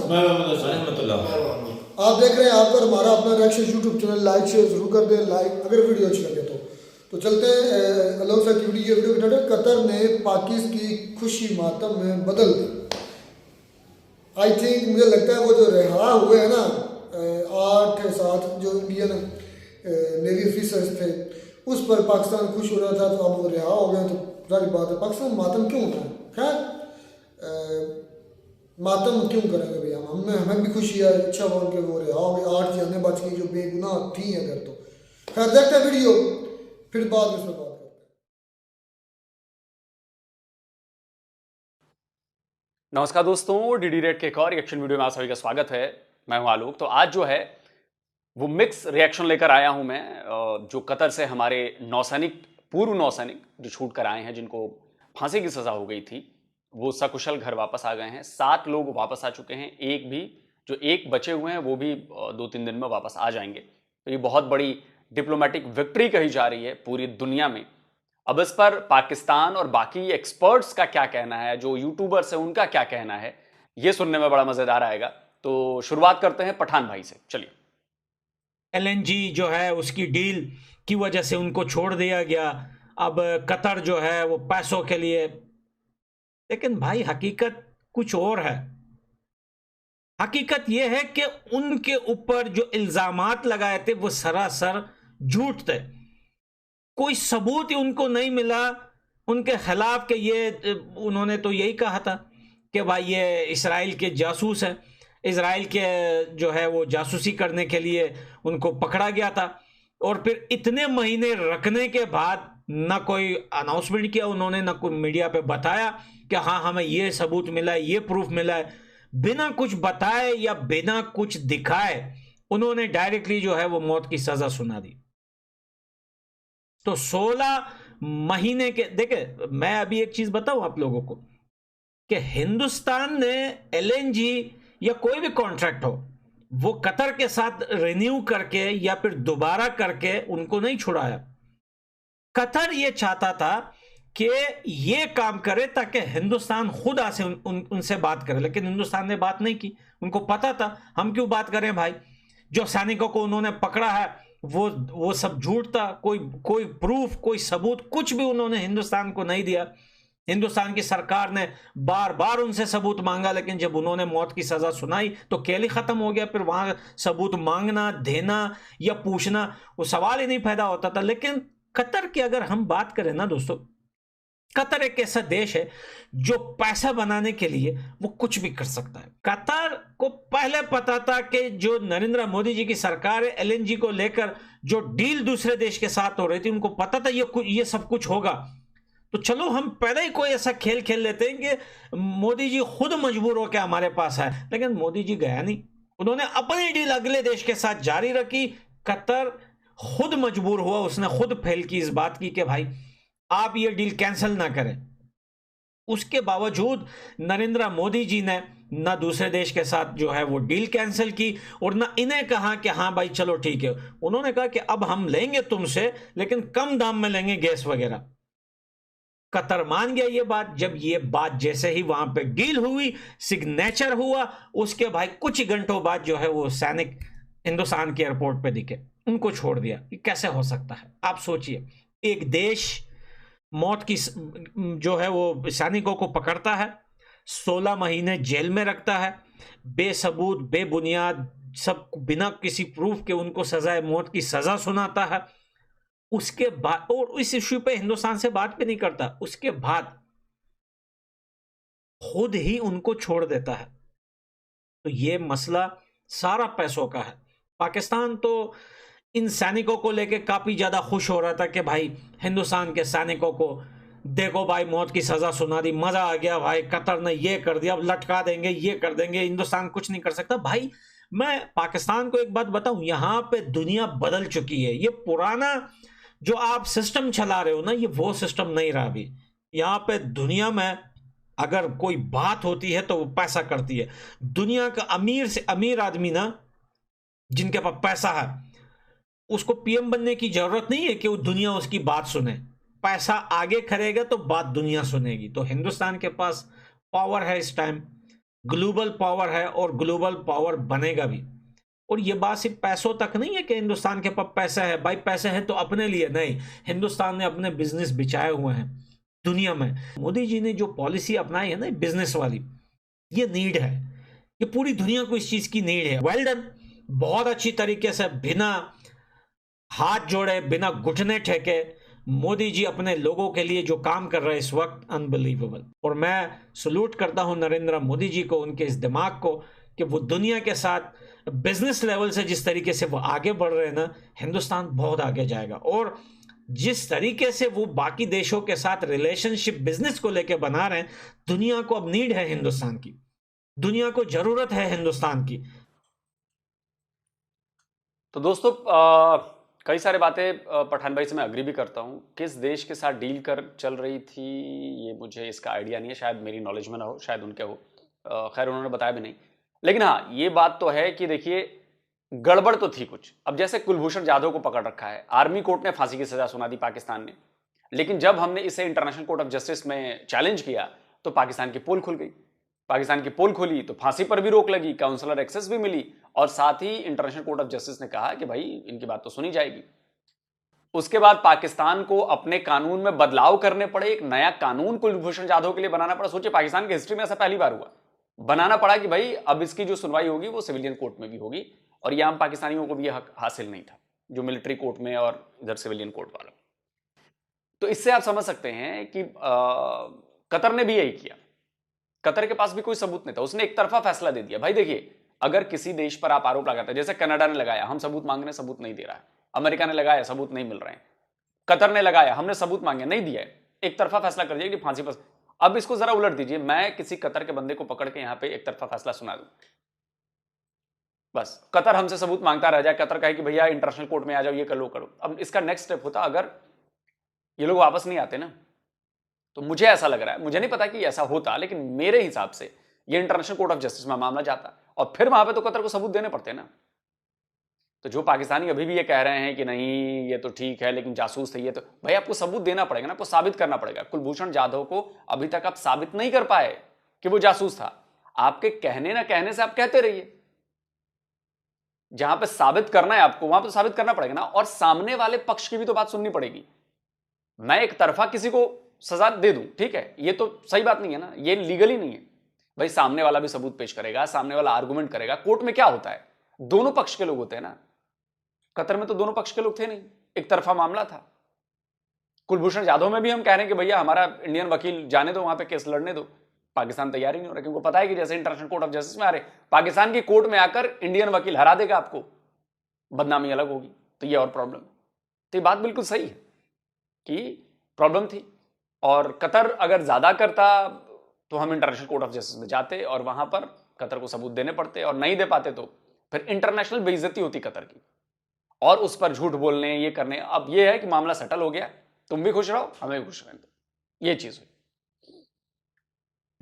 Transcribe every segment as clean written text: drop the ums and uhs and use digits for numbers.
रहमतुल्लाह। आप देख रहे हैं आपका हमारा अपना reaction YouTube channel, like share जरूर कर दें। लाइक अगर वीडियो अच्छी लगे तो चलते हैं अलग सा वीडियो के टाइटल, कतर ने पाकिस्तान की खुशी मातम में बदल दी। आई थिंक मुझे लगता है वो जो रिहा हुए हैं ना 8-7 जो इंडियन नेवी ऑफिसर्स थे, उस पर पाकिस्तान खुश हो रहा था, तो अब वो रिहा हो गए। तो सारी बात है, पाकिस्तान मातम क्यों होता है? खैर मातम क्यों करेंगे भैया, हमें भी खुशी है, अच्छा बोल के वो रिहा हो गए। 8 जाने बच गई जो बेगुनाह थी अगर। तो खैर देखते हैं वीडियो, फिर बाद में इस पर बात करते हैं। नमस्कार दोस्तों, डीडी रेड के एक और रिएक्शन वीडियो में आप सभी का स्वागत है। मैं हूं आलोक। तो आज जो है वो मिक्स रिएक्शन लेकर आया हूं मैं, जो कतर से हमारे नौसैनिक, पूर्व नौसैनिक जो छूट कर आए हैं, जिनको फांसी की सजा हो गई थी, वो सकुशल घर वापस आ गए हैं। 7 लोग वापस आ चुके हैं, एक बचे हुए हैं वो भी 2-3 दिन में वापस आ जाएंगे। तो ये बहुत बड़ी डिप्लोमेटिक विक्ट्री कही जा रही है पूरी दुनिया में। अब इस पर पाकिस्तान और बाकी एक्सपर्ट्स का क्या कहना है, जो यूट्यूबर्स हैं उनका क्या कहना है, ये सुनने में बड़ा मजेदार आएगा। तो शुरुआत करते हैं पठान भाई से, चलिए। एलएनजी जो है उसकी डील की वजह से उनको छोड़ दिया गया। अब कतर जो है वो पैसों के लिए, लेकिन भाई हकीकत कुछ और है। हकीकत यह है कि उनके ऊपर जो इल्जामात लगाए थे वो सरासर झूठ थे। कोई सबूत ही उनको नहीं मिला उनके खिलाफ के ये उन्होंने तो यही कहा था कि भाई ये इजराइल के जासूस हैं, इजराइल के जो है वो जासूसी करने के लिए उनको पकड़ा गया था। और फिर इतने महीने रखने के बाद ना कोई अनाउंसमेंट किया उन्होंने, ना कोई मीडिया पे बताया कि हाँ हमें ये सबूत मिला है, ये प्रूफ मिला है। बिना कुछ बताए या बिना कुछ दिखाए उन्होंने डायरेक्टली जो है वो मौत की सजा सुना दी। तो 16 महीने के, देखे मैं अभी एक चीज बताऊं आप लोगों को कि हिंदुस्तान ने एलएनजी या कोई भी कॉन्ट्रैक्ट हो वो कतर के साथ रिन्यू करके या फिर दोबारा करके उनको नहीं छुड़ाया। कतर ये चाहता था कि ये काम करे ताकि हिंदुस्तान खुद आसे उनसे बात करे, लेकिन हिंदुस्तान ने बात नहीं की। उनको पता था हम क्यों बात करें भाई, जो सैनिकों को उन्होंने पकड़ा है वो सब झूठ था। कोई प्रूफ, कोई सबूत कुछ भी उन्होंने हिंदुस्तान को नहीं दिया। हिंदुस्तान की सरकार ने बार बार उनसे सबूत मांगा, लेकिन जब उन्होंने मौत की सजा सुनाई तो खेल ही खत्म हो गया। फिर वहां सबूत मांगना, देना या पूछना वो सवाल ही नहीं पैदा होता था। लेकिन कतर की अगर हम बात करें ना दोस्तों, कतर एक ऐसा देश है जो पैसा बनाने के लिए वो कुछ भी कर सकता है। कतर को पहले पता था कि जो नरेंद्र मोदी जी की सरकार है, एलएनजी को लेकर जो डील दूसरे देश के साथ हो रही थी, उनको पता था ये सब कुछ होगा। तो चलो हम पहले ही कोई ऐसा खेल खेल लेते हैं कि मोदी जी खुद मजबूर होकर हमारे पास आए। लेकिन मोदी जी गया नहीं, उन्होंने अपनी डील अगले देश के साथ जारी रखी। कतर खुद मजबूर हुआ, उसने खुद फेल की इस बात की कि भाई आप ये डील कैंसिल ना करें। उसके बावजूद नरेंद्र मोदी जी ने ना दूसरे देश के साथ जो है वो डील कैंसिल की और ना इन्हें कहा कि हाँ भाई चलो ठीक है। उन्होंने कहा कि अब हम लेंगे तुमसे, लेकिन कम दाम में लेंगे गैस वगैरह। कतर मान गया ये बात। जब ये बात जैसे ही वहां पे डील हुई, सिग्नेचर हुआ, उसके भाई कुछ ही घंटों बाद जो है वो सैनिक हिंदुस्तान के एयरपोर्ट पे दिखे, उनको छोड़ दिया। ये कैसे हो सकता है? आप सोचिए, एक देश मौत की जो है वो सैनिकों को पकड़ता है, 16 महीने जेल में रखता है, बेसबूत बेबुनियाद सब बिना किसी प्रूफ के उनको सजाए मौत की सजा सुनाता है। उसके बाद और इस इश्यू पे हिंदुस्तान से बात भी नहीं करता, उसके बाद खुद ही उनको छोड़ देता है। तो ये मसला सारा पैसों का है। पाकिस्तान तो इन सैनिकों को लेके काफी ज्यादा खुश हो रहा था कि भाई हिंदुस्तान के सैनिकों को देखो भाई मौत की सजा सुना दी, मजा आ गया भाई, कतर ने ये कर दिया, अब लटका देंगे, ये कर देंगे, हिंदुस्तान कुछ नहीं कर सकता। भाई मैं पाकिस्तान को एक बात बताऊं, यहां पे दुनिया बदल चुकी है। ये पुराना जो आप सिस्टम चला रहे हो ना, ये वो सिस्टम नहीं रहा अभी। यहां पे दुनिया में अगर कोई बात होती है तो वो पैसा करती है। दुनिया का अमीर से अमीर आदमी ना, जिनके पास पैसा है, उसको पीएम बनने की जरूरत नहीं है कि वो दुनिया उसकी बात सुने। पैसा आगे करेगा तो बात दुनिया सुनेगी। तो हिंदुस्तान के पास पावर है इस टाइम, ग्लोबल पावर है और ग्लोबल पावर बनेगा भी। और ये बात सिर्फ पैसों तक नहीं है कि हिंदुस्तान के पास पैसा है, भाई पैसे हैं तो अपने लिए नहीं, हिंदुस्तान ने अपने बिजनेस बिछाए हुए हैं दुनिया में। मोदी जी ने जो पॉलिसी अपनाई है ना बिजनेस वाली, ये नीड है, ये पूरी दुनिया को इस चीज की नीड है। वेल डन, बहुत अच्छी तरीके से बिना हाथ जोड़े, बिना घुटने ठेके मोदी जी अपने लोगों के लिए जो काम कर रहे हैं इस वक्त, अनबिलीवेबल। और मैं सलूट करता हूं नरेंद्र मोदी जी को, उनके इस दिमाग को, कि वो दुनिया के साथ बिजनेस लेवल से जिस तरीके से वो आगे बढ़ रहे हैं ना, हिंदुस्तान बहुत आगे जाएगा। और जिस तरीके से वो बाकी देशों के साथ रिलेशनशिप बिजनेस को लेकर बना रहे हैं, दुनिया को अब नीड है हिंदुस्तान की, दुनिया को जरूरत है हिंदुस्तान की। तो दोस्तों कई सारे बातें पठान भाई से मैं अग्री भी करता हूँ। किस देश के साथ डील कर चल रही थी ये मुझे इसका आइडिया नहीं है, शायद मेरी नॉलेज में ना हो, शायद उनके हो। खैर उन्होंने बताया भी नहीं। लेकिन हाँ ये बात तो है कि देखिए गड़बड़ तो थी कुछ। अब जैसे कुलभूषण जाधव को पकड़ रखा है, आर्मी कोर्ट ने फांसी की सजा सुना दी पाकिस्तान ने, लेकिन जब हमने इसे इंटरनेशनल कोर्ट ऑफ जस्टिस में चैलेंज किया तो पाकिस्तान की पोल खुल गई। पाकिस्तान की पोल खुली तो फांसी पर भी रोक लगी, काउंसलर एक्सेस भी मिली, और साथ ही इंटरनेशनल कोर्ट ऑफ जस्टिस ने कहा कि भाई इनकी बात तो सुनी जाएगी। उसके बाद पाकिस्तान को अपने कानून में बदलाव करने पड़े, एक नया कानून कुलभूषण जाधव के लिए बनाना पड़ा। सोचिए पाकिस्तान की हिस्ट्री में ऐसा पहली बार हुआ, बनाना पड़ा कि भाई अब इसकी जो सुनवाई होगी वो सिविलियन कोर्ट में भी होगी, और यह आम पाकिस्तानियों को भी यह हक हासिल नहीं था जो मिलिट्री कोर्ट में और इधर सिविलियन कोर्ट वाला। तो इससे आप समझ सकते हैं कि कतर ने भी यही किया। कतर के पास भी कोई सबूत नहीं था, उसने एक तरफा फैसला दे दिया। भाई देखिए अगर किसी देश पर आप आरोप लगाते हैं, जैसे कनाडा ने लगाया हम सबूत मांग रहे हैं सबूत नहीं दे रहा है, अमेरिका ने लगाया सबूत नहीं मिल रहे हैं, कतर ने लगाया हमने सबूत मांगे नहीं दिया है, एक तरफा फैसला कर दिया कि फांसी पर। अब इसको जरा उलट दीजिए, मैं किसी कतर के बंदे को पकड़ के यहां पे एक तरफा फैसला सुना दूं, बस कतर हमसे सबूत मांगता रह जाए, कतर कहे कि भैया इंटरनेशनल कोर्ट में आ जाओ, ये कर लो करो। अब इसका नेक्स्ट स्टेप होता अगर ये लोग वापस नहीं आते ना, तो मुझे ऐसा लग रहा है, मुझे नहीं पता कि ऐसा होता, लेकिन मेरे हिसाब से ये इंटरनेशनल कोर्ट ऑफ जस्टिस में मामला जाता और फिर वहां पे तो कतर को सबूत देने पड़ते ना। तो जो पाकिस्तानी अभी भी ये कह रहे हैं कि नहीं ये तो ठीक है लेकिन जासूस थे, ये तो भाई आपको सबूत देना पड़ेगा ना, आपको साबित करना पड़ेगा। कुलभूषण जाधव को अभी तक आप साबित नहीं कर पाए कि वो जासूस था। आपके कहने ना कहने से आप कहते रहिए, जहां पे साबित करना है आपको वहां पे साबित करना पड़ेगा ना, और सामने वाले पक्ष की भी तो बात सुननी पड़ेगी। मैं एक तरफा किसी को सजा दे दूं, ठीक है, ये तो सही बात नहीं है ना, ये लीगल ही नहीं है। भाई सामने वाला भी सबूत पेश करेगा, सामने वाला आर्गुमेंट करेगा। कोर्ट में क्या होता है, दोनों पक्ष के लोग होते हैं ना। कतर में तो दोनों पक्ष के लोग थे नहीं, एक तरफा मामला था। कुलभूषण जाधव में भी हम कह रहे हैं कि भैया हमारा इंडियन वकील जाने दो, वहां पे केस लड़ने दो। पाकिस्तान तैयार ही नहीं हो रहा, क्योंकि पता है कि जैसे इंटरनेशनल कोर्ट ऑफ जस्टिस में आ रहे, पाकिस्तान की कोर्ट में आकर इंडियन वकील हरा देगा आपको, बदनामी अलग होगी। तो ये और प्रॉब्लम। तो ये बात बिल्कुल सही है कि प्रॉब्लम थी, और कतर अगर ज्यादा करता तो हम इंटरनेशनल कोर्ट ऑफ जस्टिस में जाते और वहां पर कतर को सबूत देने पड़ते, और नहीं दे पाते तो फिर इंटरनेशनल बेइज्जती होती कतर की, और उस पर झूठ बोलने ये करने। अब ये है कि मामला सेटल हो गया, तुम भी खुश रहो हमें भी खुश रहने दो, ये चीज हुई।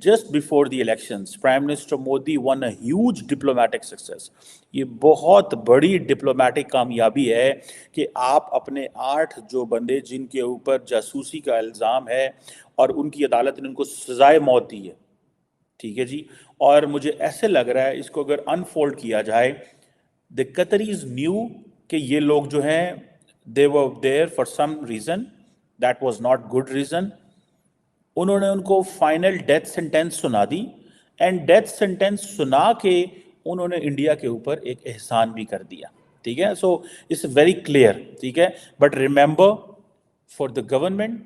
Just before the elections, Prime Minister Modi won a huge diplomatic success. ये बहुत बड़ी डिप्लोमेटिक कामयाबी है कि आप अपने 8 जो बंदे जिनके ऊपर जासूसी का इल्ज़ाम है और उनकी अदालत ने उनको सजाए मौत दी है, ठीक है जी। और मुझे ऐसे लग रहा है इसको अगर अनफोल्ड किया जाए, द कतरीज न्यू कि ये लोग जो हैं they were there for some reason, that was not good reason. उन्होंने उनको फाइनल डेथ सेंटेंस सुना दी, एंड डेथ सेंटेंस सुना के उन्होंने इंडिया के ऊपर एक एहसान भी कर दिया, ठीक है। सो इट्स वेरी क्लियर, ठीक है। But remember, for the government,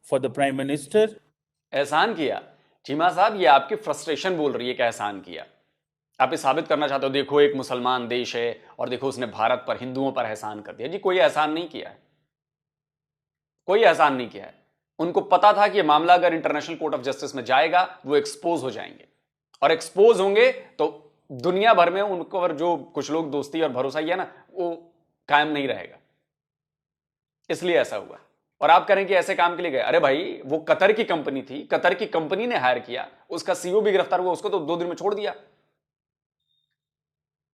for the prime minister, एहसान किया चीमा साहब, ये आपकी फ्रस्ट्रेशन बोल रही है कि एहसान किया। आप ये साबित करना चाहते हो देखो एक मुसलमान देश है और देखो उसने भारत पर, हिंदुओं पर एहसान कर दिया। जी कोई एहसान नहीं किया है, कोई एहसान नहीं किया है। उनको पता था कि ये मामला अगर इंटरनेशनल कोर्ट ऑफ जस्टिस में जाएगा वो एक्सपोज हो जाएंगे, और एक्सपोज होंगे तो दुनिया भर में उनको और जो कुछ लोग दोस्ती और भरोसा ही है ना वो कायम नहीं रहेगा, इसलिए ऐसा हुआ। और आप करें कि ऐसे काम के लिए गए, अरे भाई वो कतर की कंपनी थी, कतर की कंपनी ने हायर किया, उसका सीईओ भी गिरफ्तार हुआ, उसको तो 2 दिन में छोड़ दिया।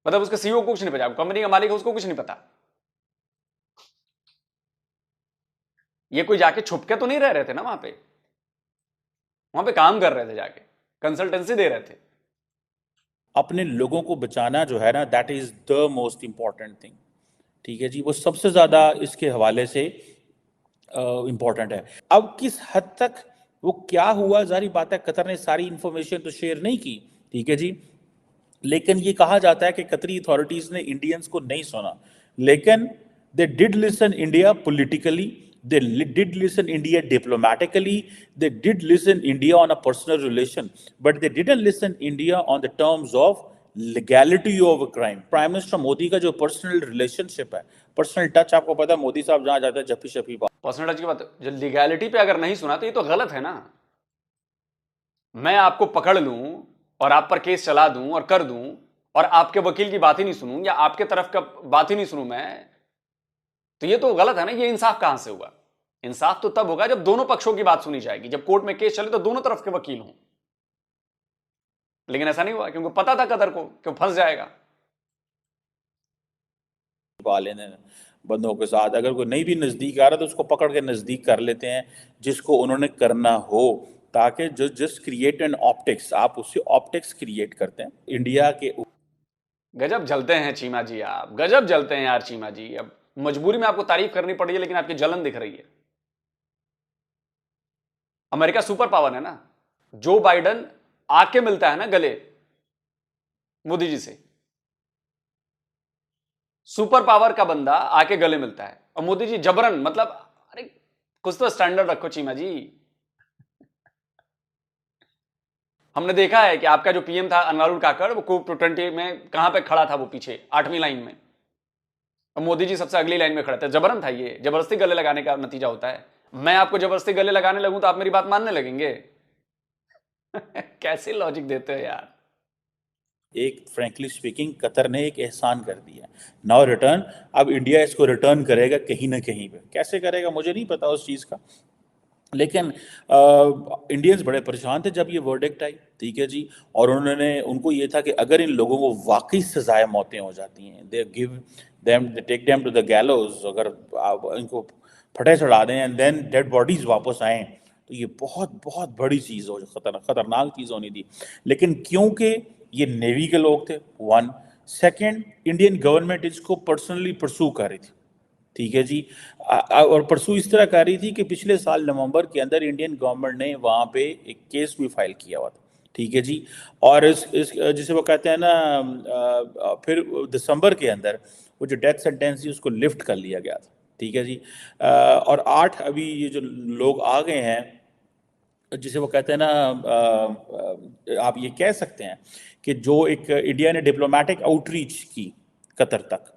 मतलब उसके सीईओ को कुछ नहीं पता, कंपनी का मालिक है उसको कुछ नहीं पता। ये कोई जाके छुप के तो नहीं रह रहे थे ना, वहां पे काम कर रहे थे, जाके कंसल्टेंसी दे रहे थे। अपने लोगों को बचाना जो है ना, that is the most important thing. ठीक है जी, वो सबसे ज्यादा इसके हवाले से इम्पॉर्टेंट है। अब किस हद तक वो क्या हुआ, जारी बात है कतर ने सारी इंफॉर्मेशन तो शेयर नहीं की, ठीक है जी, लेकिन ये कहा जाता है कि कतरी अथॉरिटीज ने इंडियंस को नहीं सुना, लेकिन they did listen India politically, they did listen India diplomatically, they did listen India on a personal relation, but they didn't listen India on the terms of legality of a crime. Prime minister Modi का जो personal relationship है, personal touch, आपको पता है मोदी साहब जहां जाते हैं जप्पी शप्पी बात, पर्सनल टच की बात, जो लीगैलिटी पे अगर नहीं सुना तो ये तो गलत है ना। मैं आपको पकड़ लूं और आप पर केस चला दूं और कर दूं और आपके वकील की बात ही नहीं सुनूं या आपके तरफ का बात ही नहीं सुनूं मैं, तो ये तो गलत है ना। ये इंसाफ कहां से हुआ? इंसाफ तो तब होगा जब दोनों पक्षों की बात सुनी जाएगी, जब कोर्ट में केस चले तो दोनों तरफ के वकील हों। लेकिन ऐसा नहीं हुआ क्योंकि पता था कतर को कि फंस जाएगा वाले ने बंदों के साथ। अगर कोई नहीं भी नजदीक आ रहा तो उसको पकड़ के नजदीक कर लेते हैं जिसको उन्होंने करना हो, ताकि जो जस्ट क्रिएट एन ऑप्टिक्स, आप उससे ऑप्टिक्स क्रिएट करते हैं इंडिया के। गजब जलते हैं चीमा जी, आप गजब जलते हैं यार चीमा जी। अब मजबूरी में आपको तारीफ करनी पड़ी है, लेकिन आपकी जलन दिख रही है। अमेरिका सुपर पावर है ना। जो बाइडन आके मिलता है ना गले मोदी जी से, सुपर पावर का बंदा आके गले मिलता है, और मोदी जी जबरन, मतलब अरे कुछ तो स्टैंडर्ड रखो चीमा जी। हमने देखा है कि आपका जो पीएम था अनुराग काकड़, वो कोप 20 में कहां पे खड़ा था, वो पीछे 8वीं लाइन में, और मोदी जी सबसे अगली लाइन में खड़े थे। जबरन था। ये जबरदस्ती गले लगाने का नतीजा होता है। मैं आपको जबरदस्ती गले लगाने लगूं तो आप मेरी बात मानने लगेंगे? कैसे लॉजिक देते हो यार। एक फ्रैंकली स्पीकिंग कतर ने एक एहसान कर दिया, नाउ रिटर्न, अब इंडिया इसको रिटर्न करेगा कहीं ना कहीं पे। कैसे करेगा मुझे नहीं पता उस चीज़ का, लेकिन इंडियंस बड़े परेशान थे जब ये वर्डिक्ट आई, ठीक है जी, और उनको ये था कि अगर इन लोगों को वाकई सजाए मौतें हो जाती हैं, they give them, they take them to the gallows, अगर इनको फटे चढ़ा दें एंड देन डेड बॉडीज वापस आएँ, तो ये बहुत बहुत बड़ी चीज़ हो, खतरनाक चीज़ होनी थी। लेकिन क्योंकि ये नेवी के लोग थे, वन, सेकेंड, इंडियन गवर्नमेंट इसको पर्सनली परसू कर रही थी, ठीक है जी, और परसू इस तरह कर रही थी कि पिछले साल नवंबर के अंदर इंडियन गवर्नमेंट ने वहाँ पे एक केस भी फाइल किया हुआ था, ठीक है जी, और इस जिसे वो कहते हैं ना, फिर दिसंबर के अंदर वो जो डेथ सेंटेंस थी उसको लिफ्ट कर लिया गया था, ठीक है जी, और 8 अभी ये जो लोग आ गए हैं, जिसे वो कहते हैं ना, आप ये कह सकते हैं कि जो एक इंडिया ने डिप्लोमेटिक आउटरीच की कतर तक,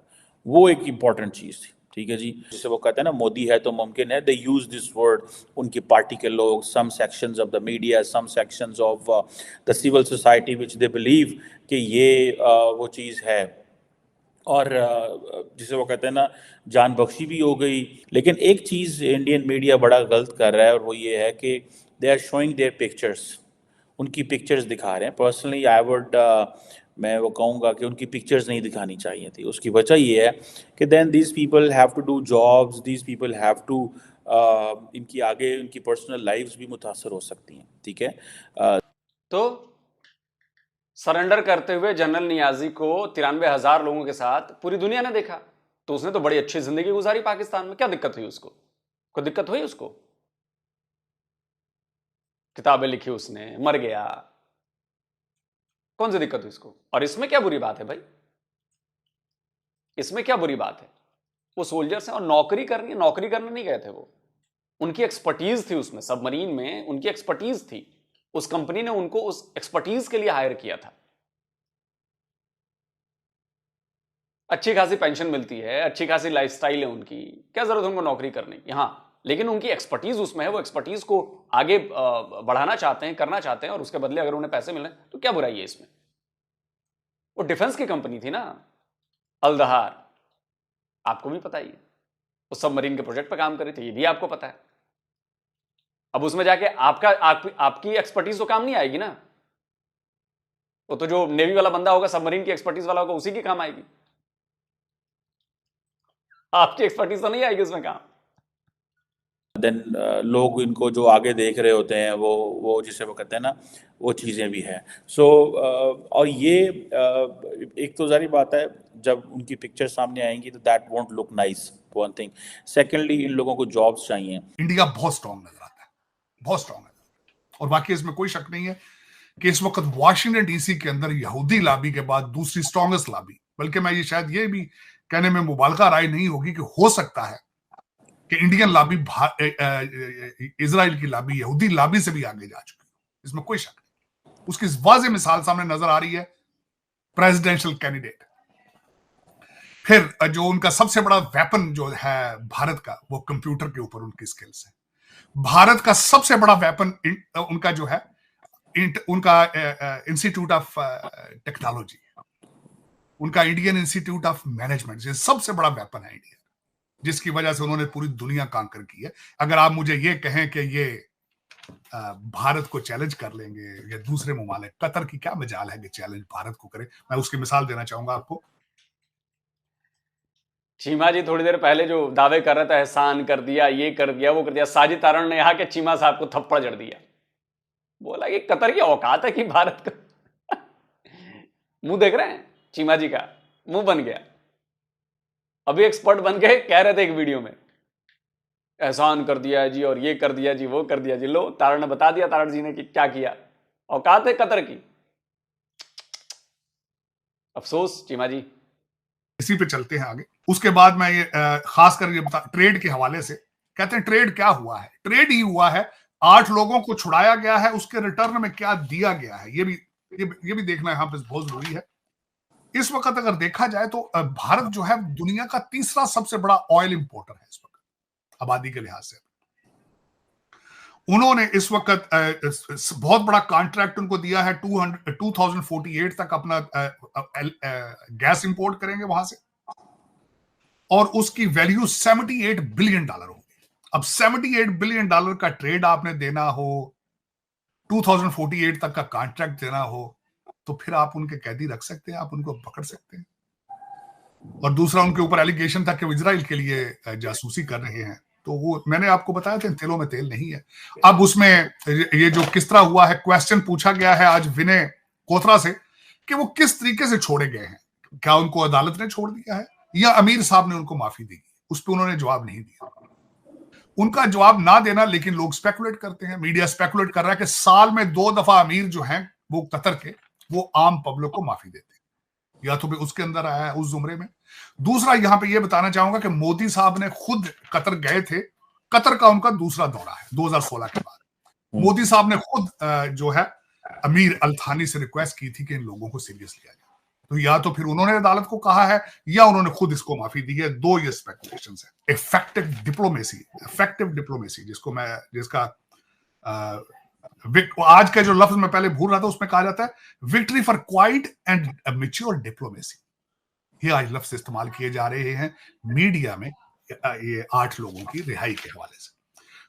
वो एक इम्पॉर्टेंट चीज़ थी, ठीक है जी, जिसे वो कहते हैं ना मोदी है तो मुमकिन है, दे यूज दिस वर्ड, उनकी पार्टी के लोग, some sections of the media, some sections of the civil society which they believe कि ये वो चीज़ है, और जिसे वो कहते हैं ना जान बख्शी भी हो गई। लेकिन एक चीज़ इंडियन मीडिया बड़ा गलत कर रहा है, और वो ये है कि they are showing their pictures, उनकी पिक्चर्स दिखा रहे हैं। पर्सनली आई वुड, मैं वो कहूँगा कि उनकी पिक्चर्स नहीं दिखानी चाहिए थी। उसकी वजह ये है कि then these people have to do jobs, these people have to, इनकी आगे उनकी पर्सनल लाइफ्स भी मुतासर हो सकती हैं, ठीक है। तो सरेंडर करते हुए जनरल नियाजी को 93,000 लोगों के साथ पूरी दुनिया ने देखा, तो उसने तो बड़ी अच्छी जिंदगी गुजारी पाकिस्तान में। क्या दिक्कत हुई उसको? कोई दिक्कत हुई उसको? किताबें लिखी उसने, मर गया, कौन सी दिक्कत हुई उसको? और इसमें क्या बुरी बात है भाई? इसमें क्या बुरी बात है? वो सोल्जर्स हैं और नौकरी करनी, नौकरी करने नहीं गए थे वो, उनकी एक्सपर्टीज थी उसमें, सबमरीन में उनकी एक्सपर्टीज थी। उस कंपनी ने उनको उस एक्सपर्टीज के लिए हायर किया था। अच्छी खासी पेंशन मिलती है, अच्छी खासी लाइफस्टाइल है उनकी, क्या जरूरत है उनको नौकरी करने की? हाँ, लेकिन उनकी एक्सपर्टीज उसमें है, वो एक्सपर्टीज को आगे बढ़ाना चाहते हैं, करना चाहते हैं, और उसके बदले अगर उन्हें पैसे मिले तो क्या बुराई है इसमें? वो डिफेंस की कंपनी थी ना, अल्दहार, आपको भी पता ही है। वो सबमरीन के प्रोजेक्ट पर काम कर रही थी, ये भी आपको पता है। अब उसमें जाके आपकी एक्सपर्टीज तो काम नहीं आएगी ना। वो तो जो नेवी वाला बंदा होगा, सबमरीन की एक्सपर्टीज वाला होगा, उसी की काम आएगी। आपकी एक्सपर्टीज तो नहीं आएगी उसमें काम। देन लोग इनको जो आगे देख रहे होते हैं वो जिसे वो कहते हैं ना, वो चीज़ें भी हैं। सो और ये एक तो जारी बात है, जब उनकी पिक्चर सामने आएंगी तो that won't look nice, one thing. Secondly, इन लोगों को जॉब्स चाहिए। इंडिया बहुत स्ट्रांग नजर आता है, बहुत स्ट्रांग है। और बाकी इसमें कोई शक नहीं है कि इस वक्त वाशिंगटन डीसी के अंदर यहूदी लाबी के बाद दूसरी स्ट्रांगेस्ट लाबी, बल्कि मैं ये शायद ये भी कहने में मुबालगा राय नहीं होगी कि हो सकता है कि इंडियन लाबी इजराइल की लाबी, यहूदी लाबी से भी आगे जा चुकी है, इसमें कोई शक नहीं। उसकी वाज़ेह मिसाल सामने नजर आ रही है प्रेसिडेंशियल कैंडिडेट। फिर जो उनका सबसे बड़ा वेपन जो है भारत का, वो कंप्यूटर के ऊपर उनकी स्किल्स है। भारत का सबसे बड़ा वेपन उनका जो है उनका इंस्टीट्यूट ऑफ टेक्नोलॉजी, उनका इंडियन इंस्टीट्यूट ऑफ मैनेजमेंट, ये सबसे बड़ा वेपन है इंडिया, जिसकी वजह से उन्होंने पूरी दुनिया कांकर की है। अगर आप मुझे ये कहें कि ये भारत को चैलेंज कर लेंगे या दूसरे ममालिक, कतर की क्या मजाल है कि चैलेंज भारत को करे। मैं उसकी मिसाल देना चाहूंगा आपको। चीमा जी थोड़ी देर पहले जो दावे कर रहा था, एहसान कर दिया, ये कर दिया, वो कर दिया, साजिद तारण ने यहाँ के चीमा साहब को थप्पड़ जड़ दिया, बोला कि कतर की औकात है कि भारत का मुंह देख रहे हैं, चीमा जी का मुंह बन गया। अभी एक्सपर्ट बन गए, कह रहे थे एक वीडियो में एहसान कर दिया जी, और ये कर दिया जी, वो कर दिया जी। लो, तारण ने बता दिया, तारण जी ने कि क्या किया, औकात है कतर की। अफसोस चीमा जी। इसी पे चलते हैं आगे। उसके बाद मैं ये खासकर ये बता, ट्रेड के हवाले से कहते हैं ट्रेड क्या हुआ है, ट्रेड ही हुआ है। 8 लोगों को छुड़ाया गया है, उसके रिटर्न में क्या दिया गया है, ये भी देखना यहां पर बहुत जरूरी है। इस वक्त अगर देखा जाए तो भारत जो है दुनिया का तीसरा सबसे बड़ा ऑयल इंपोर्टर है इस वक्त आबादी के लिहाज से। उन्होंने इस वक्त बहुत बड़ा कॉन्ट्रैक्ट उनको दिया है, 2048 तक अपना गैस इंपोर्ट करेंगे वहां से, और उसकी वैल्यू $78 बिलियन होगी। अब $78 बिलियन का ट्रेड आपने देना हो, 2048 तक का कॉन्ट्रैक्ट देना हो, तो फिर आप उनके कैदी रख सकते हैं, आप उनको पकड़ सकते हैं। और दूसरा, उनके ऊपर एलिगेशन था कि वो इजराइल के लिए जासूसी कर रहे हैं, तो वो मैंने आपको बताया था तेलों में तेल नहीं है। अब उसमें ये जो किस तरह हुआ है, क्वेश्चन पूछा गया है आज विनय कोथरा से कि वो किस तरीके से छोड़े गए हैं, क्या उनको अदालत ने छोड़ दिया है या अमीर साहब ने उनको माफी दी, उस पर उन्होंने जवाब नहीं दिया। उनका जवाब ना देना, लेकिन लोग स्पेकुलेट करते हैं, मीडिया स्पेकुलेट कर रहा है कि साल में 2 दफा अमीर जो हैं वो कतर के, वो आम पब्लिक को माफी देते हैं, या तो भी उसके अंदर आया है उस जुमरे में। दूसरा, यहां पे ये बताना चाहूंगा कि मोदी साहब ने खुद कतर गए थे, कतर का उनका दूसरा दौरा है 2016 के बाद। मोदी साहब ने खुद जो है अमीर अल थानी से रिक्वेस्ट की थी कि इन लोगों को सीरियस लिया जाए। तो या तो फिर उन्होंने अदालत को कहा है या उन्होंने खुद इसको माफी दी है, दो ये स्पेकुलेशन है। इफेक्टिव डिप्लोमेसी जिसका आज का जो लफ्ज मैं पहले भूल रहा था, उसमें कहा जाता है victory for quiet and mature diplomacy. ये आज लफ्ज इस्तेमाल किए जा रहे हैं मीडिया में ये 8 लोगों की रिहाई के हवाले से।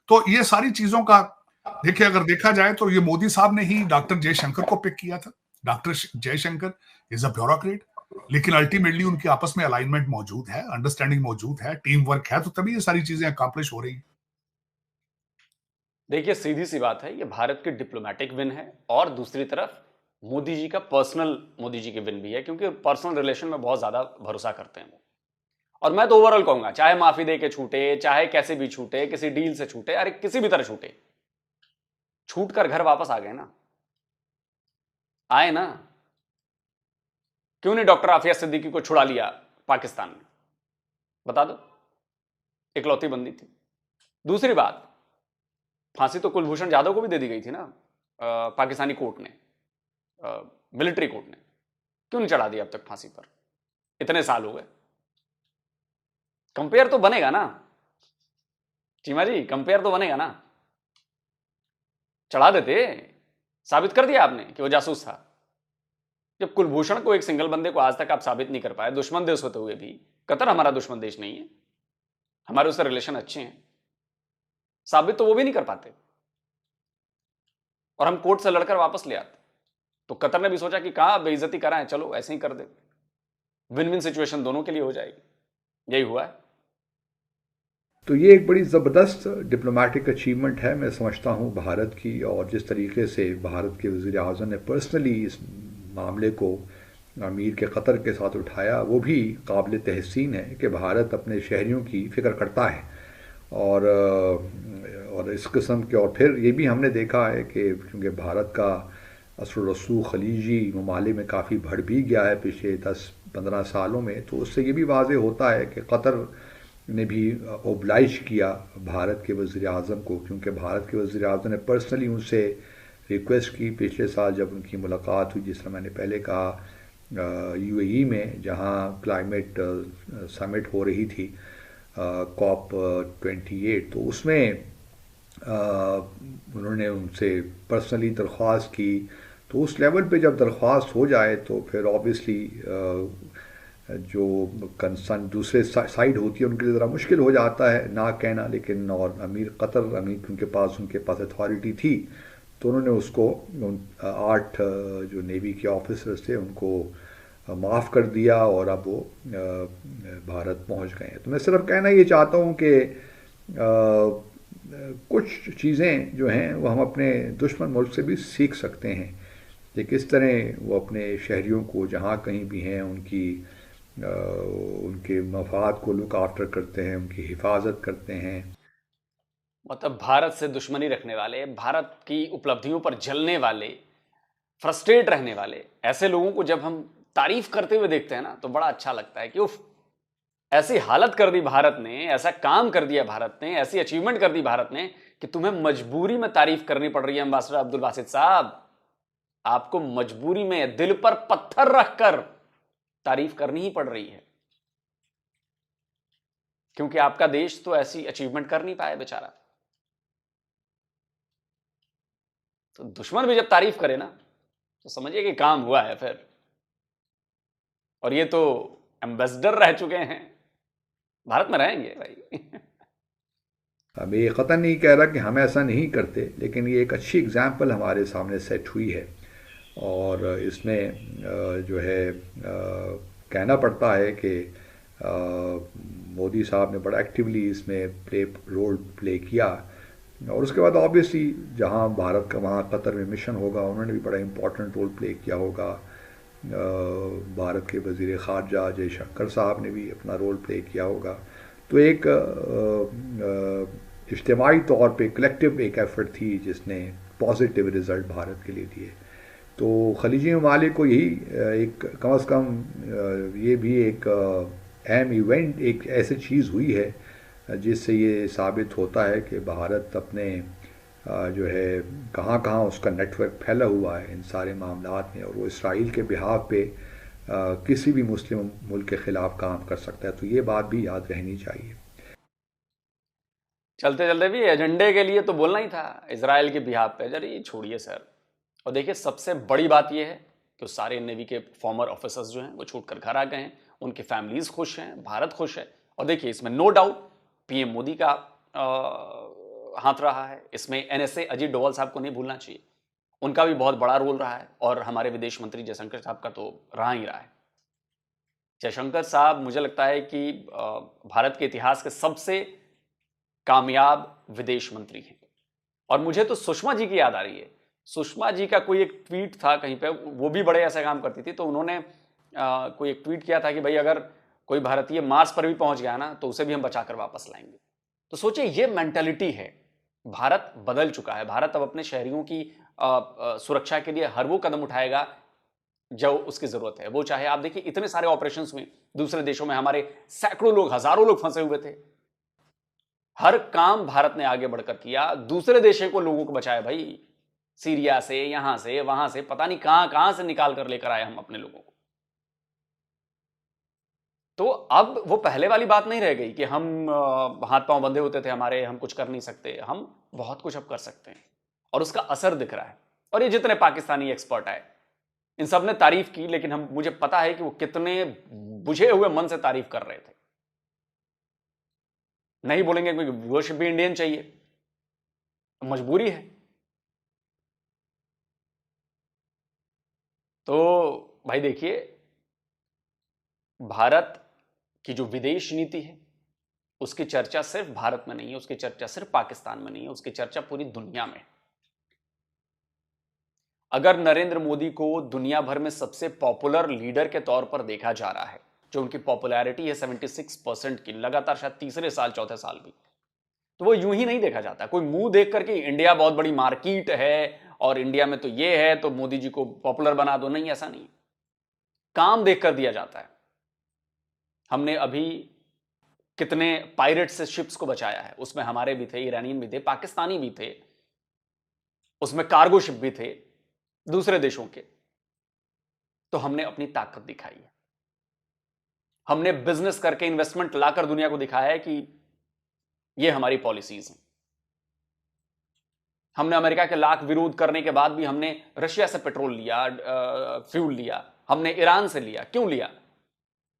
तो ये सारी चीजों का देखिए, अगर देखा जाए तो ये मोदी साहब ने ही डॉक्टर जयशंकर को पिक किया था। Doctor Jaishankar is a bureaucrat, लेकिन अल्टीमेटली उनकी आपस में अलाइनमेंट मौजूद है, अंडरस्टैंडिंग मौजूद है, टीम वर्क है, तो तभी ये सारी चीजें अकम्प्लिश हो रही है। देखिए, सीधी सी बात है, ये भारत की डिप्लोमेटिक विन है, और दूसरी तरफ मोदी जी का पर्सनल, मोदी जी की विन भी है, क्योंकि पर्सनल रिलेशन में बहुत ज्यादा भरोसा करते हैं वो। और मैं तो ओवरऑल कहूंगा, चाहे माफी दे के छूटे, चाहे कैसे भी छूटे, किसी डील से छूटे, अरे किसी भी तरह छूटे, छूट कर घर वापस आ गए ना, आए ना। क्यों नहीं डॉक्टर आफिया सिद्दीकी को छुड़ा लिया पाकिस्तान में, बता दो, इकलौती बंदी थी। दूसरी बात, फांसी तो कुलभूषण जाधव को भी दे दी गई थी ना पाकिस्तानी कोर्ट ने, मिलिट्री कोर्ट ने, क्यों नहीं चढ़ा दिया अब तक फांसी पर? इतने साल हो गए। कंपेयर तो बनेगा ना चीमा जी, कंपेयर तो बनेगा ना। चढ़ा देते, साबित कर दिया आपने कि वो जासूस था। जब कुलभूषण को, एक सिंगल बंदे को आज तक आप साबित नहीं कर पाए, दुश्मन देश होते हुए भी, कतर हमारा दुश्मन देश नहीं है, हमारे उससे रिलेशन अच्छे हैं, साबित तो वो भी नहीं कर पाते, और हम कोर्ट से लड़कर वापस ले आते। तो कतर ने भी सोचा कि कहां बेइज्जती कराएं, चलो ऐसे ही कर दे, विन विन सिचुएशन दोनों के लिए हो जाएगी। यही हुआ है। तो ये एक बड़ी ज़बरदस्त डिप्लोमेटिक अचीवमेंट है मैं समझता हूँ भारत की, और जिस तरीके से भारत के वज़ीर आज़म ने पर्सनली इस मामले को अमीर के क़तर के साथ उठाया, वो भी काबिल तहसीन है कि भारत अपने शहरियों की फ़िक्र करता है। और इस किस्म के, और फिर ये भी हमने देखा है कि क्योंकि भारत का असर रसूख खलीजी ममालिक में काफ़ी बढ़ भी गया है पिछले 10-15 सालों में, तो उससे ये भी वाज़ेह होता है कि क़तर ने भी ओबलाइज किया भारत के वज़ीर आज़म को, क्योंकि भारत के वज़ीर आज़म ने पर्सनली उनसे रिक्वेस्ट की पिछले साल जब उनकी मुलाकात हुई, जिस तरह मैंने पहले कहा यूएई में, जहां क्लाइमेट समिट हो रही थी COP 28, तो उसमें उन्होंने उनसे पर्सनली दरख्वास्त की। तो उस लेवल पे जब दरख्वास्त हो जाए तो फिर ऑब्वियसली जो कंसर्न दूसरे साइड होती है उनके लिए ज़रा मुश्किल हो जाता है ना कहना, लेकिन और अमीर उनके पास अथॉरिटी थी, तो उन्होंने उसको 8 जो नेवी के ऑफिसर्स थे उनको माफ़ कर दिया और अब वो भारत पहुंच गए हैं। तो मैं सिर्फ कहना ये चाहता हूँ कि कुछ चीज़ें जो हैं वो हम अपने दुश्मन मुल्क से भी सीख सकते हैं कि किस तरह वो अपने शहरियों को जहाँ कहीं भी हैं उनके मफाद को लुक आफ्टर करते हैं, उनकी हिफाजत करते हैं। मतलब भारत से दुश्मनी रखने वाले, भारत की उपलब्धियों पर जलने वाले, फ्रस्ट्रेट रहने वाले ऐसे लोगों को जब हम तारीफ करते हुए देखते हैं ना, तो बड़ा अच्छा लगता है कि उफ, ऐसी हालत कर दी भारत ने, ऐसा काम कर दिया भारत ने, ऐसी अचीवमेंट कर दी भारत ने कि तुम्हें मजबूरी में तारीफ करनी पड़ रही है। एम्बेसडर अब्दुल बासित साहब, आपको मजबूरी में दिल पर पत्थर रखकर तारीफ करनी ही पड़ रही है, क्योंकि आपका देश तो ऐसी अचीवमेंट कर नहीं पाया बेचारा। तो दुश्मन भी जब तारीफ करे ना, तो समझिए कि काम हुआ है फिर। और ये तो एम्बेसडर रह चुके हैं, भारत में रहेंगे भाई। अब ये क़तन नहीं कह रहा कि हम ऐसा नहीं करते, लेकिन ये एक अच्छी एग्जाम्पल हमारे सामने सेट हुई है, और इसमें जो है कहना पड़ता है कि मोदी साहब ने बड़ा एक्टिवली इसमें रोल प्ले किया। और उसके बाद ऑब्वियसली जहाँ भारत का वहाँ कतर में मिशन होगा, उन्होंने भी बड़ा इम्पोर्टेंट रोल प्ले किया होगा। भारत के वज़ीर ख़ारजा जयशंकर साहब ने भी अपना रोल प्ले किया होगा। तो एक इज्तिमाई तौर पे कलेक्टिव एक एफर्ट थी जिसने पॉजिटिव रिज़ल्ट भारत के लिए दिए। तो खलीजी ममालिक को यही एक कम अज़ कम ये भी एक अहम इवेंट, एक ऐसी चीज़ हुई है जिससे ये साबित होता है कि भारत अपने जो है कहाँ कहाँ उसका नेटवर्क फैला हुआ है इन सारे मामलात में, और वो इसराइल के बिहाफ पे किसी भी मुस्लिम मुल्क के ख़िलाफ़ काम कर सकता है। तो ये बात भी याद रहनी चाहिए। चलते चलते भी एजेंडे के लिए तो बोलना ही था इजराइल के बिहाफ पे, जरा ये छोड़िए सर। और देखिए सबसे बड़ी बात ये है कि सारे नेवी के फॉर्मर ऑफिसर्स जो हैं वो छूटकर घर आ गए हैं, उनकी फैमिलीज खुश हैं, भारत खुश है। और देखिए इसमें नो डाउट पीएम मोदी का हाथ रहा है, इसमें एनएसए अजीत डोभाल साहब को नहीं भूलना चाहिए, उनका भी बहुत बड़ा रोल रहा है, और हमारे विदेश मंत्री जयशंकर साहब का तो रहा ही रहा है। जयशंकर साहब मुझे लगता है कि भारत के इतिहास के सबसे कामयाब विदेश मंत्री हैं। और मुझे तो सुषमा जी की याद आ रही है। सुषमा जी का कोई एक ट्वीट था कहीं पे, वो भी बड़े ऐसा काम करती थी, तो उन्होंने कोई एक ट्वीट किया था कि भाई अगर कोई भारतीय मार्स पर भी पहुंच गया ना तो उसे भी हम बचाकर वापस लाएंगे। तो सोचिए ये मेंटालिटी है, भारत बदल चुका है। भारत अब अपने शहरियों की सुरक्षा के लिए हर वो कदम उठाएगा जो उसकी जरूरत है। वो चाहे आप देखिए इतने सारे ऑपरेशंस हुए दूसरे देशों में, हमारे सैकड़ों लोग, हजारों लोग फंसे हुए थे, हर काम भारत ने आगे बढ़कर किया, दूसरे देशों को, लोगों को बचाया भाई, सीरिया से, यहां से, वहां से, पता नहीं कहां कहां से निकाल कर लेकर आए हम अपने लोगों को। तो अब वो पहले वाली बात नहीं रह गई कि हम हाथ पांव बंधे होते थे हमारे, हम कुछ कर नहीं सकते। हम बहुत कुछ अब कर सकते हैं और उसका असर दिख रहा है। और ये जितने पाकिस्तानी एक्सपर्ट आए इन सब ने तारीफ की, लेकिन मुझे पता है कि वो कितने बुझे हुए मन से तारीफ कर रहे थे। नहीं बोलेंगे क्योंकि वर्शिप भी इंडियन चाहिए, मजबूरी है। तो भाई देखिए भारत की जो विदेश नीति है उसकी चर्चा सिर्फ भारत में नहीं है, उसकी चर्चा सिर्फ पाकिस्तान में नहीं है, उसकी चर्चा पूरी दुनिया में है। अगर नरेंद्र मोदी को दुनिया भर में सबसे पॉपुलर लीडर के तौर पर देखा जा रहा है, जो उनकी पॉपुलैरिटी है 76% की, लगातार शायद तीसरे साल चौथे साल भी, तो वो यूं ही नहीं देखा जाता। कोई मुंह देख करके इंडिया बहुत बड़ी मार्केट है और इंडिया में तो ये है तो मोदी जी को पॉपुलर बना दो, नहीं, ऐसा नहीं। काम देखकर दिया जाता है। हमने अभी कितने पायरेट से शिप्स को बचाया है, उसमें हमारे भी थे, ईरानियन भी थे, पाकिस्तानी भी थे, उसमें कार्गो शिप भी थे दूसरे देशों के। तो हमने अपनी ताकत दिखाई है। हमने बिजनेस करके इन्वेस्टमेंट लाकर दुनिया को दिखाया है कि ये हमारी पॉलिसीज हैं। हमने अमेरिका के लाख विरोध करने के बाद भी हमने रशिया से पेट्रोल लिया, फ्यूल लिया, हमने ईरान से लिया। क्यों लिया?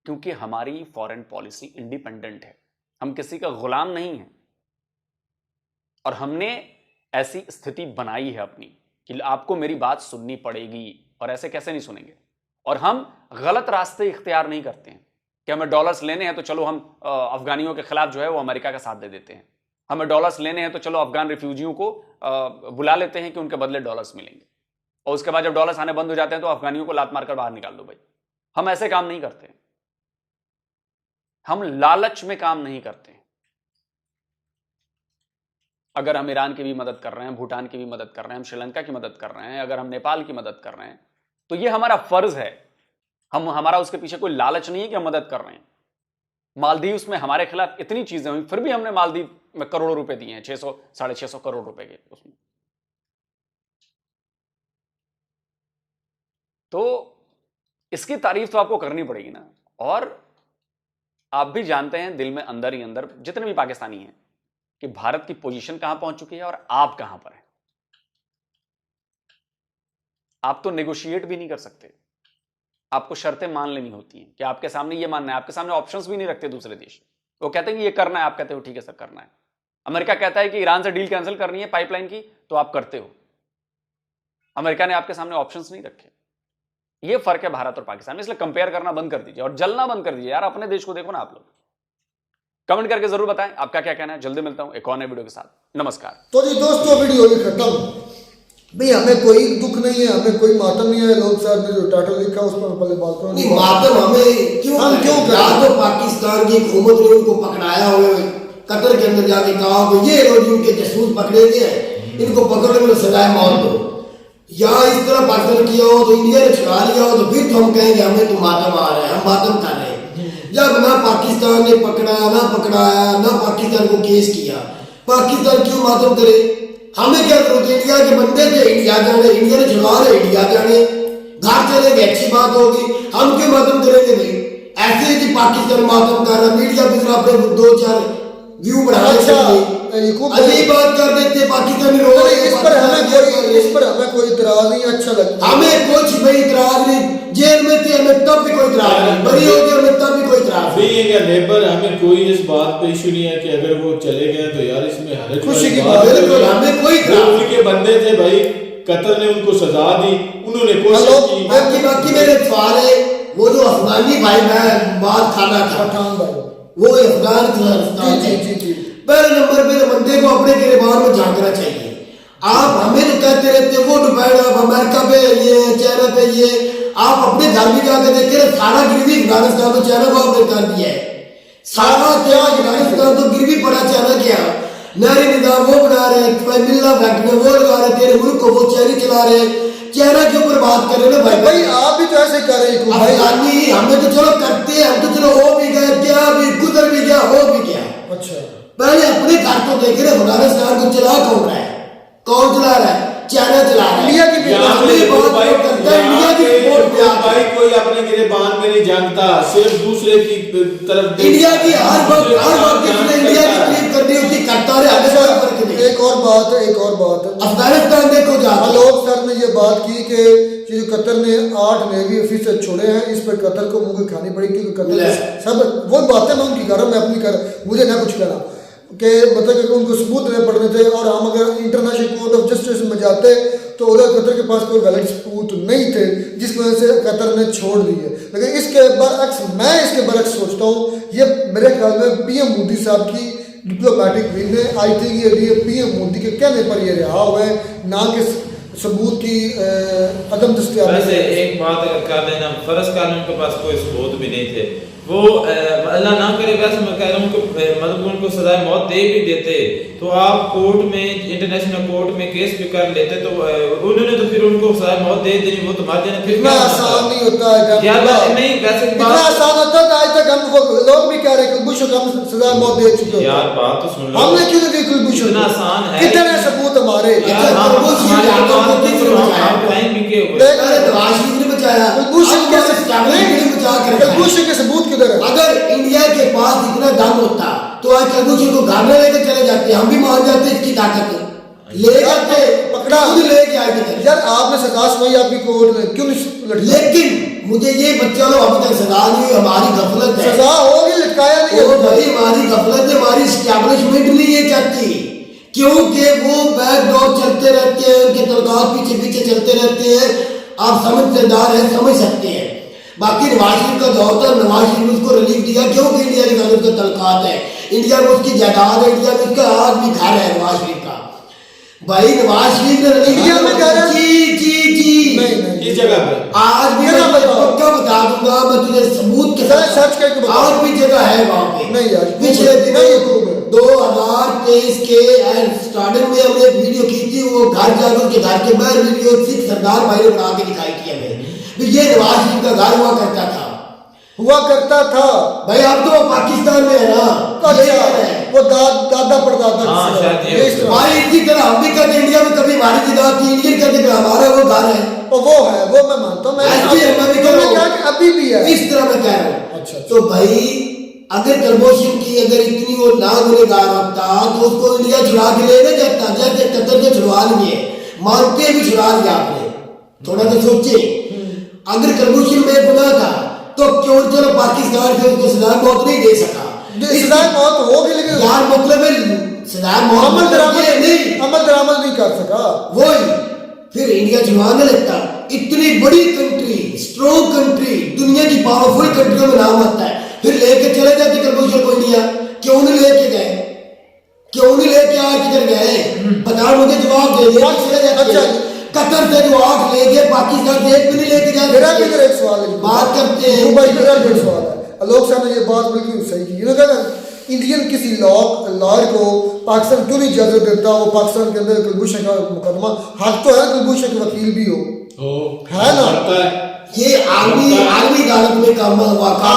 क्योंकि हमारी फॉरेन पॉलिसी इंडिपेंडेंट है, हम किसी का गुलाम नहीं है। और हमने ऐसी स्थिति बनाई है अपनी कि आपको मेरी बात सुननी पड़ेगी, और ऐसे कैसे नहीं सुनेंगे। और हम गलत रास्ते इख्तियार नहीं करते हैं कि हमें डॉलर्स लेने हैं तो चलो हम अफगानियों के खिलाफ जो है वो अमेरिका का साथ दे देते हैं। हमें डॉलर्स लेने हैं तो चलो अफगान रिफ्यूजियों को बुला लेते हैं कि उनके बदले डॉलर्स मिलेंगे, और उसके बाद जब डॉलर्स आने बंद हो जाते हैं तो अफगानियों को लात मारकर बाहर निकाल दो। भाई, हम ऐसे काम नहीं करते, हम लालच में काम नहीं करते। अगर हम ईरान की भी मदद कर रहे हैं, भूटान की भी मदद कर रहे हैं, हम श्रीलंका की मदद कर रहे हैं, अगर हम नेपाल की मदद कर रहे हैं, तो ये हमारा फर्ज है। हमारा उसके पीछे कोई लालच नहीं है कि हम मदद कर रहे हैं। मालदीव्स में हमारे खिलाफ इतनी चीजें हुई, फिर भी हमने मालदीव में करोड़ों रुपए दिए हैं, 600 650 करोड़ रुपए के उसमें। तो इसकी तारीफ तो आपको करनी पड़ेगी ना। और आप भी जानते हैं दिल में अंदर ही अंदर, जितने भी पाकिस्तानी हैं, कि भारत की पोजीशन कहां पहुंच चुकी है और आप कहां पर हैं। आप तो नेगोशिएट भी नहीं कर सकते, आपको शर्तें मान लेनी होती हैं कि आपके सामने ये मानना है। आपके सामने ऑप्शंस भी नहीं रखते दूसरे देश। वो कहते हैं कि ये करना है, आप कहते हो ठीक है सर करना है। अमेरिका कहता है कि ईरान से डील कैंसिल करनी है पाइपलाइन की, तो आप करते हो। अमेरिका ने आपके सामने ऑप्शंस नहीं रखे। ये फर्क है भारत और पाकिस्तान में। इसलिए कंपेयर करना बंद कर दीजिए और जलना बंद कर दीजिए यार। अपने देश को देखो ना आप लोग। कमेंट करके जरूर बताएं आपका क्या कहना है। जल्दी मिलता हूं एक और नए वीडियो के साथ। नमस्कार। तो जी दोस्तों, वीडियो भी खत्म। भाई हमें कोई दुख नहीं है, हमें कोई मातम नहीं है। लोग साहब ने जो टाइटल लिखा उस पर पहले बात करो। नहीं, मातम हमें क्यों करें? या तो पाकिस्तान की हुकूमत ने उनको पकड़ाया हुआ है, कतर के अंदर जाके कहा कि ये रोज उनके जासूस पकड़े गए हैं, इनको पकड़ने में सजाए मौत दो। या इस तरह पाकिस्तान किया हो तो इंडिया ने छुड़ा लिया हो तो फिर तो हम कहेंगे हमें तो मातम आ रहा है, हम मातम कर रहे हैं। जब ना पाकिस्तान ने पकड़ा, ना पकड़ाया, ना पाकिस्तान को केस किया, पाकिस्तान क्यों मातम करे? हमें क्या जरूरत है? इंडिया के बंदे थे, इंडिया जाने, इंडिया ने छुड़ा रहे, इंडिया जाने, घर चले गए, अच्छी बात होगी। हम क्यों मातम करेंगे भाई? ऐसे ही पाकिस्तान मातम कर रहा, मीडिया भी अपने 2-4 व्यू बढ़ाने अजीब बात कर देते पाकिस्तानी लोग। इस पर हमें कोई इतराज नहीं, अच्छा लगता है। हमें कुछ भी इतराज नहीं। जेल में थे हमें तब भी कोई इतराज नहीं, बरी हो गए हमें तब भी कोई इतराज नहीं। नेबर हमें कोई इस बात पे इशू नहीं है कि अगर वो चले गए तो यार इसमें हर खुशी की बात है। हमें कोई इतराज के बंदे थे भाई, कतर ने उनको सजा दी, उन्होंने कोशिश की। बाकी मेरे सवाल है, वो जो अफगानी भाई मैं बात खाना था, वो अफगानिस्तान पहले नंबर पे बंदे को अपने गिरबान में झांकना चाहिए। आप हमें तो कहते रहते वो डिपेंड आप अमेरिका पे ये, चाइना पे ये, आप अपने घर में जाकर देखे सारा गिरवी अफगानिस्तान तो चाइना को आपने कर दिया है। सारा क्या अफगानिस्तान तो गिरवी पड़ा, चाइना क्या नहरी निजाम वो बना रहे, मिल्ला फैक्ट्री वो लगा रहे, तेरे मुल्क को वो चैरी चला रहे, चाइना के ऊपर बात कर रहे ना भाई। आप भी तो ऐसे कर रहे हो भाई। अफगानी हमें तो चलो करते हैं, हम तो चलो हो भी गए, क्या भी गुजर भी गया, हो भी गया। अच्छा, पहले अपने घर को देख रहे, अफगानिस्तान को चला कौन रहा है? कौन चला रहा है? चाइना चला रहा है। इंडिया की इंडिया की भाई कोई अपने गिरबान में नहीं जानता, सिर्फ दूसरे की तरफ इंडिया की हर बात किसने इंडिया की तारीफ करनी होती करता रहे। एक और बात है अफगानिस्तान देखो जाकर लोग सर ने ये बात की कि जो कतर ने 8 नेवी ऑफिसर छोड़े हैं, इस पर कतर को मुंह खानी पड़ी क्योंकि कतर सब वो बातें मैं उनकी कर रहा हूँ, मैं अपनी कर, मुझे ना कुछ कहना। के मतलब कि उनको सबूत देने पड़ने थे, और हम अगर इंटरनेशनल कोर्ट ऑफ जस्टिस में जाते तो उधर कतर के पास कोई वैलिड सबूत नहीं थे, जिसकी वजह से कतर ने छोड़ दी है। लेकिन इसके बरअक्स मैं इसके बरअक्स सोचता हूँ, ये मेरे ख्याल में पीएम मोदी साहब की डिप्लोमेटिक विन है। आई थिंक ये पीएम मोदी के कहने पर ये रहा हुआ है, ना कि सबूत की अदम दस्तियाबी। वैसे एक बात अगर कर लेना, फर्ज कर उनके पास कोई सबूत भी नहीं थे, वो अल्लाह ना करे, वैसे मैं कह रहा हूँ मतलब उनको सजा मौत दे भी देते तो आप कोर्ट में, इंटरनेशनल कोर्ट में केस भी कर लेते, तो उन्होंने तो फिर उनको सजा मौत दे देनी, वो तो मर जाने। फिर इतना आसान नहीं होता है यार, नहीं वैसे इतना आसान होता है। आज तक हम लोग भी कह रहे हैं कुलभूषण को हम सजा मौत दे चुके हो। यार बात तो सुन लो, हमने क्यों नहीं दी कुलभूषण? इतना आसान है, कितने सबूत हमारे कुलभूषण के सबूत किधर है? अगर इंडिया के पास इतना दम होता तो आज कुलभूषण को घर में लेकर चले जाते, हम भी मान जाते इसकी ताकत ले जाते, पकड़ा लेके आए थे। यार आपने सजा सुनाई आपकी कोर्ट ने, क्यों नहीं लटकाया? लेकिन मुझे ये बच्चा लोग अभी तक सजा नहीं हुई, हमारी गफलत है। सजा होगी, लटकाया नहीं है भाई, हमारी गफलत है, हमारी स्टैब्लिशमेंट नहीं ये चाहती, क्योंकि वो बैकडोर चलते रहते हैं, उनके तलकात पीछे पीछे चलते रहते हैं। आप समझदार हैं, समझ सकते हैं। बाकी नवाज शरीफ का दौर था, नवाज शरीफ ने उसको रिलीफ दिया क्योंकि इंडिया के साथ उसका तलकात है, इंडिया में उसकी जायदाद है, इंडिया में उसका आज भी घर है नवाज शरीफ का। भाई नवाज शरीफ ने इंडिया में कह रहे हैं? जी नहीं इस जगह पे आज भी मैं पक्का बता दूंगा, मैं तुझे सबूत के साथ सर्च करके बता। आज भी जगह है वहां पे। नहीं यार, पिछले नहीं, दिनों 2023 के स्टार्टिंग में हमने एक वीडियो की थी, वो घर जाकर के घर के बाहर वीडियो सिख सरदार भाई ने बना के दिखाई थी हमें, ये नवाज शरीफ का घर हुआ करता था भाई। अब तो पाकिस्तान में है ना, अच्छा वो दादा परदादा भाई इसी तरह हम भी कहते इंडिया में कभी हमारी जिदा थी, इंडियन कहते हमारा वो घर है, वो है, वो मैं मानता हूँ, अभी भी है, इस तरह मैं कह रहा हूँ। अच्छा तो भाई अगर कुलभूषण की अगर इतनी वो ना गुनहगार होता तो उसको इंडिया छुड़ा के लेने जाता, जैसे कतर के छुड़वा लिए, मानते भी छुड़ा लिया आपने, थोड़ा तो सोचे। अगर कुलभूषण में गुनाह था तो क्यों चलो पाकिस्तान से उसको सजा मौत नहीं दे सका? सजा मौत होगी, लेकिन यार मतलब सजा मौत अमल दरामद नहीं कर सका, वही फिर इंडिया छुड़वाने लगता। इतनी बड़ी कंट्री, स्ट्रॉन्ग कंट्री, दुनिया की पावरफुल कंट्रियों में नाम आता है, फिर लेके चले जाते कुलभूषण को इंडिया, क्यों नहीं लेके गए? क्यों नहीं लेके आए? किधर गए? बताओ मुझे, जवाब दे दे। अच्छा, कतर से जो 8 ले गए, पाकिस्तान से 1 भी नहीं लेके जा। मेरा भी एक सवाल है, बात करते हैं, सवाल है। आलोक साहब ने ये बात बिल्कुल सही की, इंडियन किसी लॉयर को पाकिस्तान क्यों नहीं इजाजत देता वो पाकिस्तान के अंदर कुलभूषण का मुकदमा, हक तो है कुलभूषण के वकील भी हो, है ना? ये आर्मी अदालत में काम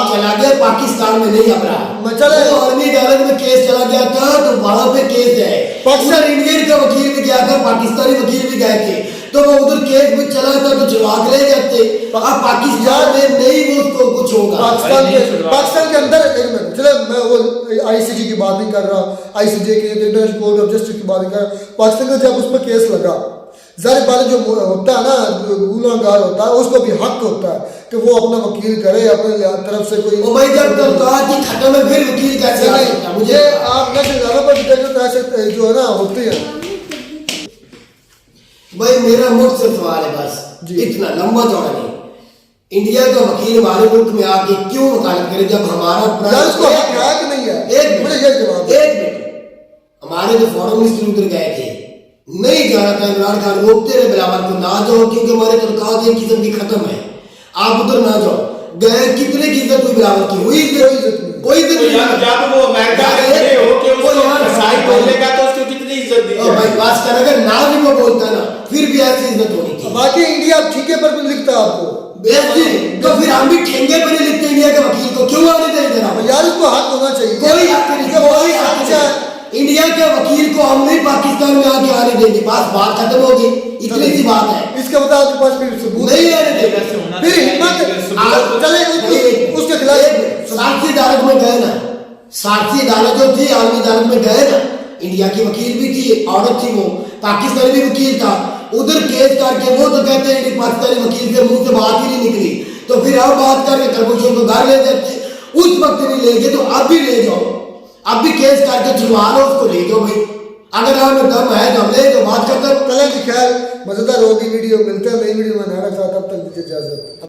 चला गया, पाकिस्तान में नहीं अब रहा। चले आर्मी अदालत में केस चला गया था, तो वहां पे केस है, पाकिस्तान इंडियन का वकील भी गया था, पाकिस्तानी वकील भी गए थे, तो वो उधर केस भी चला था तो छुड़वा के ले जाते। अब पाकिस्तान में नहीं वो उसको कुछ होगा, पाकिस्तान के अंदर। एक मिनट, चले मैं वो आईसीजे की बात नहीं कर रहा, आईसीजे के इंटरनेशनल कोर्ट ऑफ जस्टिस की बात नहीं कर रहा। पाकिस्तान का जब उसमें केस लगा, जाहिर बात जो होता है ना, गुनाहगार होता है, उसको भी हक होता है कि वो अपना वकील करे अपने तरफ से कोई। भाई जब तलकात ही खत्म है फिर वकील कैसे आ सकता? मुझे आप नशे पर तो ऐसे जो है ना होते हैं। भाई मेरा मुझसे सवाल है बस, इतना लंबा चौड़ा नहीं, इंडिया का वकील हमारे मुल्क में आके क्यों वकालत करे जब हमारा उसको हक है कि नहीं है? एक मिनट, हमारे जो फॉरेन मिनिस्टर उधर गए थे, नहीं जाना था, इमरान खान रोकते रहे बिलावल को, ना जाओ क्योंकि हमारे तलकात एक किस्म की खत्म है, आप उधर ना जाओ। गए, कितने की इज्जत हुई बिलावल की? हुई कोई इज्जत नहीं। जब वो अमेरिका में हो के उसको कसाई बोलेगा तो उसको कितनी इज्जत दी? भाई बात कर, अगर ना भी वो बोलता ना फिर भी ऐसी इज्जत होनी थी। बाकी इंडिया ठीके पर भी लिखता आपको, तो फिर हम भी ठेंगे पर ही लिखते इंडिया के वकील को, क्यों आने दे रहा? यार उसको हक होना चाहिए, कोई हक नहीं, कोई हक नहीं। इंडिया के वकील को हम नहीं पाकिस्तान में आके आने देंगे, बस बात खत्म होगी, इतनी सी बात है। इसके बाद आपके पास फिर सबूत नहीं आने देंगे, फिर हिम्मत चले उसके खिलाफ सारसी अदालत में गए ना, सारसी अदालत जो थी आर्मी अदालत में गए ना, इंडिया की वकील भी थी, औरत थी, वो पाकिस्तानी भी वकील था, उधर केस करके वो तो कहते हैं कि पाकिस्तानी वकील के मुंह से बात ही नहीं निकली, तो फिर अब बात करके कुलभूषण को घर ले जाते, उस वक्त नहीं ले गए तो अब भी ले जाओ। अब भी केस करके छुड़वा लो, उसको ले जाओ भाई। अगर आप में दम है तो हम ले तो बात करते। चलें जी, खैर मजेदार होगी वीडियो, मिलते हैं नई वीडियो में। तब तक दीजिए इजाजत।